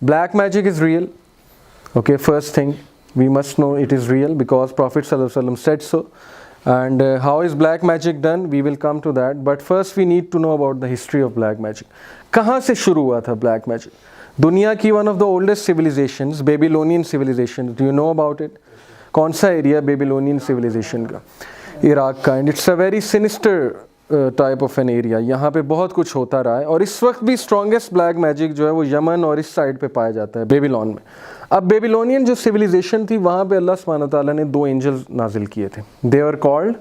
Black magic is real. Okay, first thing, we must know it is real because Prophet ﷺ said so. And how is black magic done? We will come to that. But first we need to know about the history of black magic. कहाँ से शुरू हुआ था black magic? दुनिया की one of the oldest civilizations, Babylonian civilization. Do you know about it? कौन सा area Babylonian civilization का? इराक का. And it's a very sinister type of an area. यहाँ पे बहुत कुछ होता रहा है और इस वक्त भी स्ट्रॉन्गेस्ट ब्लैक मैजिक जो है वो यमन और इस साइड पे पाया जाता है, बेबीलोन में. अब बेबीलोनियन जो सिविलाइजेशन थी वहाँ पे अल्लाह सुब्हानहू व तआला ने 2 एंजल्स नाजिल किए थे. They were called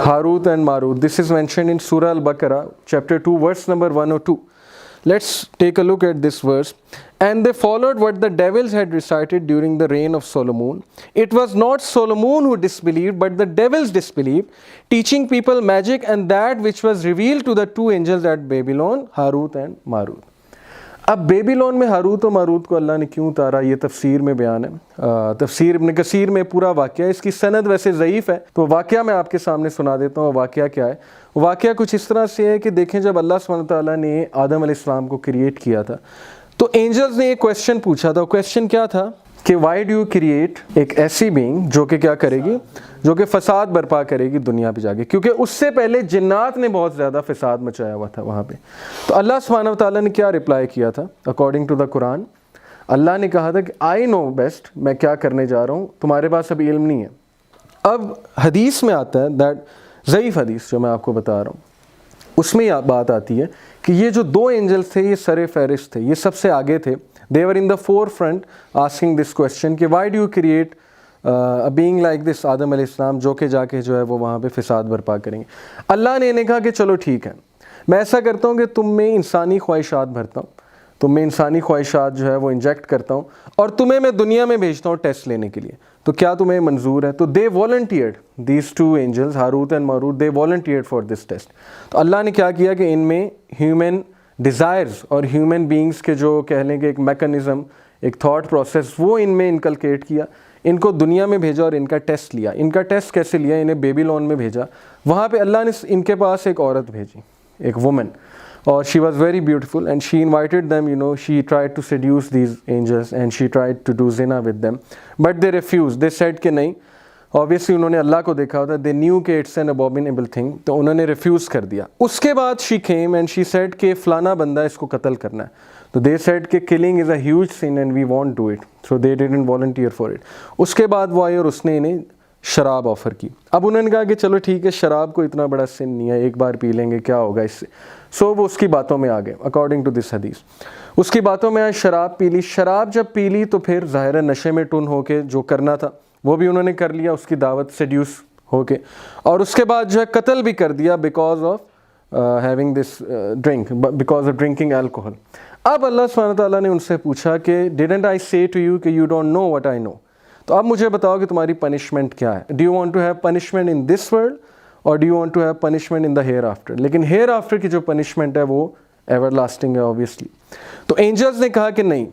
Harut and Marut. This is mentioned in Surah Al Baqarah chapter 2 verse number 102. Let's take a look at this verse. And they followed what the devils had recited during the reign of Solomon. It was not Solomon who disbelieved, but the devils disbelieved, teaching people magic and that which was revealed to the 2 angels at Babylon, Harut and Marut. अब Babylon में Harut और Marut को अल्लाह ने क्यों उतारा, ये तफसीर में बयान है. तफसीर इब्न कसीर में पूरा वाक़या, इसकी सनद वैसे ज़ईफ़ है तो वाक़या मैं आपके सामने सुना देता हूँ. वाक़या क्या है? वाक़या कुछ इस तरह से है कि देखें, जब अल्लाह सुब्हानहू व तआला ने आदम अलैहिस्सलाम को क्रिएट किया था तो एंजल्स ने एक क्वेश्चन पूछा था. क्वेश्चन क्या था कि वाई डू यू क्रिएट एक ऐसी बीइंग जो कि क्या करेगी, जो कि फसाद बर्पा करेगी दुनिया पे जाके, क्योंकि उससे पहले जिन्नात ने बहुत ज़्यादा फसाद मचाया हुआ था वहाँ पे. तो अल्लाह सुब्हानहू व तआला ने क्या रिप्लाई किया था? अकॉर्डिंग टू द कुरान अल्लाह ने कहा था कि आई नो बेस्ट, मैं क्या करने जा रहा हूँ, तुम्हारे पास अभी इल्म नहीं है. अब हदीस में आता है, दैट ज़ईफ़ हदीस जो मैं आपको बता रहा हूँ, उसमें यह बात आती है कि ये जो 2 एंजल्स थे ये सर फहरिस्त थे, ये सबसे आगे थे. They were in the forefront asking this question कि why do you create a being like this Adam अलैहिस्सलाम, जो कि जाके जो है वो वहाँ पे फिसाद बर्पा करेंगे. अल्लाह ने इन्हें कहा कि चलो ठीक है, मैं ऐसा करता हूँ कि तुम में इंसानी ख्वाहिशात भरता हूँ, तुम में इंसानी ख्वाहिशात जो है वो इंजेक्ट करता हूँ और तुम्हें मैं दुनिया में भेजता हूँ टेस्ट लेने के लिए. तो क्या तुम्हें मंजूर है? तो they volunteered, these 2 angels Harut and Marut, they volunteered for this test. तो अल्लाह ने क्या किया कि इनमें ह्यूमन डिज़ायर्स और ह्यूमन बीइंग्स के जो कह लें कि एक मैकेनिज़्म, एक थॉट प्रोसेस, वो इनमें इनकलकेट किया. इनको दुनिया में भेजा और इनका टेस्ट लिया. इनका टेस्ट कैसे लिया? इन्हें बेबीलोन में भेजा. वहाँ पे अल्लाह ने इनके पास एक औरत भेजी, एक वुमन, और she was very beautiful and she invited them, you know, she tried to seduce these angels and she tried to do जिना with them, but they refuse. They said कि नहीं. ऑब्वियसली उन्होंने Allah को देखा होता, they knew कि it's an abominable thing, तो उन्होंने refuse कर दिया. उसके बाद she came and she said कि फ़लाना बंदा इसको कत्ल करना है. तो दे सेड कि killing is a huge sin and we won't do it, so they didn't volunteer for it. उसके बाद वो आई और उसने इन्हें शराब ऑफ़र की. अब उन्होंने कहा कि चलो ठीक है, शराब को इतना बड़ा सिन नहीं है, एक बार पी लेंगे, क्या होगा इससे. सो वो उसकी बातों में आ गए. अकॉर्डिंग टू दिस हदीस उसकी बातों में आए, शराब पी ली. शराब जब पी ली तो फिर ज़ाहिर है नशे में टुन होके जो करना था वो भी उन्होंने कर लिया, उसकी दावत सेड्यूस होके, और उसके बाद जो है कत्ल भी कर दिया because of having this drink, because of drinking alcohol. अब अल्लाह सुब्हानहू व तआला ने उनसे पूछा कि didn't I say to you कि you don't know what I know. तो अब मुझे बताओ कि तुम्हारी पनिशमेंट क्या है. Do you want to have punishment in this world और do you want to have punishment in the hereafter. लेकिन हेयर आफ्टर की जो पनिशमेंट है वो एवर लास्टिंग है ऑब्वियसली. तो एंजल्स ने कहा कि नहीं,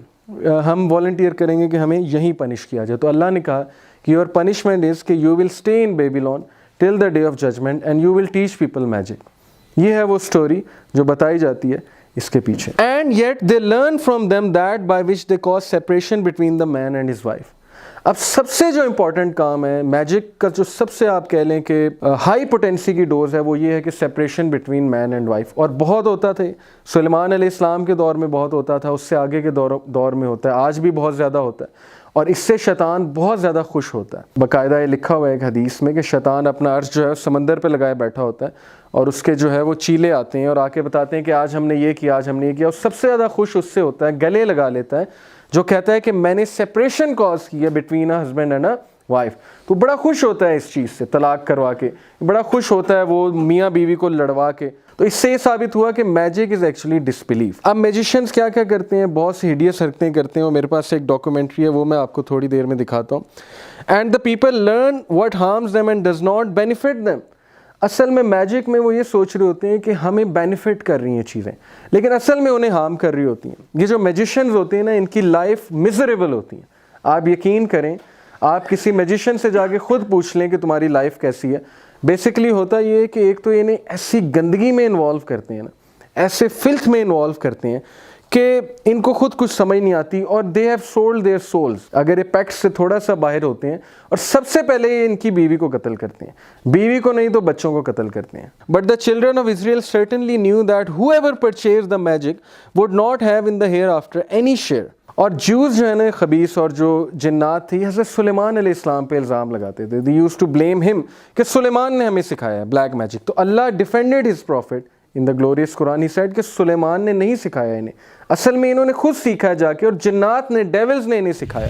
हम वॉलंटियर करेंगे कि हमें यहीं पनिश किया जाए. तो अल्लाह ने कहा कि योर पनिशमेंट इज़ कि you will stay in Babylon till the day of judgment and you will teach people magic. ये है वो स्टोरी जो बताई जाती है इसके पीछे. And yet they learn from them that by which they cause separation between the man and his wife. अब सबसे जो इम्पॉर्टेंट काम है मैजिक का, जो सबसे आप कह लें कि हाई पोटेंसी की डोज है, वो ये है कि separation between man and wife. और बहुत होता था, सुलेमान अलैहिस्सलाम के दौर में बहुत होता था, उससे आगे के दौर में होता है, आज भी बहुत ज़्यादा होता है, और इससे शैतान बहुत ज़्यादा खुश होता है. बाकायदा ये लिखा हुआ है एक हदीस में कि शैतान अपना अर्श जो है समंदर पे लगाए बैठा होता है और उसके जो है वो चीले आते हैं और आके बताते हैं कि आज हमने ये किया, आज हमने ये किया, और सबसे ज़्यादा खुश उससे होता है, गले लगा लेता है, जो कहता है कि मैंने सेपरेशन कॉज की है between a husband and a wife. तो बड़ा खुश होता है इस चीज़ से, तलाक करवा के बड़ा खुश होता है वो मियाँ बीवी को लड़वा के. तो इससे ये साबित हुआ कि मैजिक इज़ एक्चुअली डिसबिलीफ. अब मैजिशियंस क्या क्या करते हैं, बहुत सी हिडियस हरकतें करते हैं, और मेरे पास एक डॉक्यूमेंट्री है, वो मैं आपको थोड़ी देर में दिखाता हूँ. And the people learn what harms them and does not benefit them. असल में मैजिक में वो ये सोच रहे होते हैं कि हमें बेनिफिट कर रही हैं चीज़ें, लेकिन असल में उन्हें हार्म कर रही होती हैं. ये जो मैजिशियंस होते हैं ना, इनकी लाइफ मिजरेबल होती है. आप यकीन करें, आप किसी मैजिशियन से जाके खुद पूछ लें कि तुम्हारी लाइफ कैसी है. बेसिकली होता ये है कि एक तो इन्हें ऐसी गंदगी में इन्वॉल्व करते हैं ना, ऐसे फिल्थ में इन्वॉल्व करते हैं کہ ان کو خود کچھ سمجھ نہیں آتی اور they have sold their souls. اگر یہ پیکٹ سے تھوڑا سا باہر ہوتے ہیں اور سب سے پہلے یہ ان کی بیوی کو قتل کرتے ہیں, بیوی کو نہیں تو بچوں کو قتل کرتے ہیں. But the children of Israel certainly knew that whoever purchased the magic would not have in the hereafter any share. اور جوز جو ہے نا خبیث اور جو جنات تھی حضرت سلیمان علیہ السلام پہ الزام لگاتے تھے. they used to blame him کہ سلیمان نے ہمیں سکھایا ہے بلیک میجک. تو اللہ defended his prophet in the glorious Quran. He said کہ سلیمان نے نہیں سکھایا انہیں, اصل میں انہوں نے خود سیکھا جا کے, اور جنات نے, ڈیولز نے انہیں سکھایا.